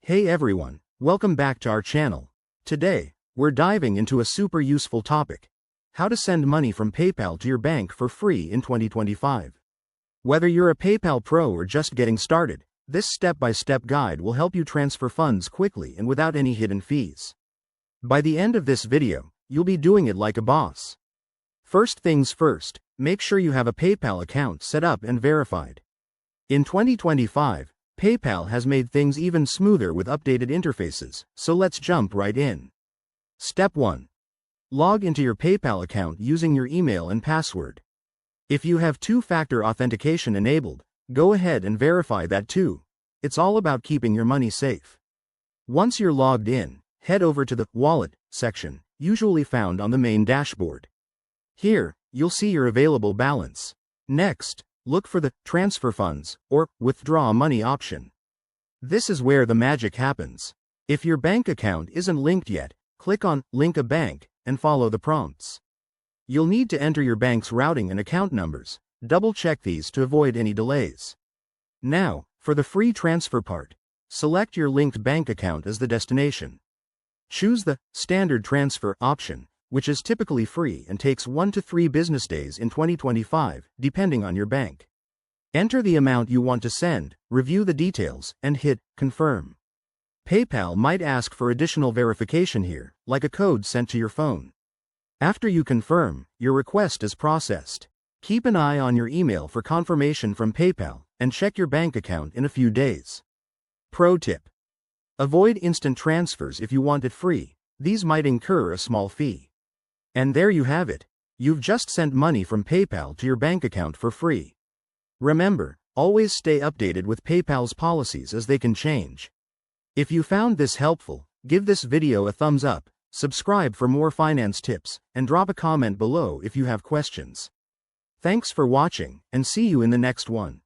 Hey everyone, welcome back to our channel. Today, we're diving into a super useful topic: how to send money from PayPal to your bank for free in 2025. Whether you're a PayPal pro or just getting started, this step-by-step guide will help you transfer funds quickly and without any hidden fees. By the end of this video, you'll be doing it like a boss. First things first, make sure you have a PayPal account set up and verified. In 2025, PayPal has made things even smoother with updated interfaces, so let's jump right in. Step 1. Log into your PayPal account using your email and password. If you have two-factor authentication enabled, go ahead and verify that too. It's all about keeping your money safe. Once you're logged in, head over to the Wallet section, usually found on the main dashboard. Here, you'll see your available balance. Next, look for the Transfer Funds or Withdraw Money option. This is where the magic happens. If your bank account isn't linked yet, click on Link a Bank and follow the prompts. You'll need to enter your bank's routing and account numbers. Double-check these to avoid any delays. Now, for the free transfer part, select your linked bank account as the destination. Choose the Standard Transfer option, which is typically free and takes 1 to 3 business days in 2025, depending on your bank. Enter the amount you want to send, review the details, and hit Confirm. PayPal might ask for additional verification here, like a code sent to your phone. After you confirm, your request is processed. Keep an eye on your email for confirmation from PayPal, and check your bank account in a few days. Pro tip: avoid instant transfers if you want it free. These might incur a small fee. And there you have it. You've just sent money from PayPal to your bank account for free. Remember, always stay updated with PayPal's policies as they can change. If you found this helpful, give this video a thumbs up, subscribe for more finance tips, and drop a comment below if you have questions. Thanks for watching, and see you in the next one.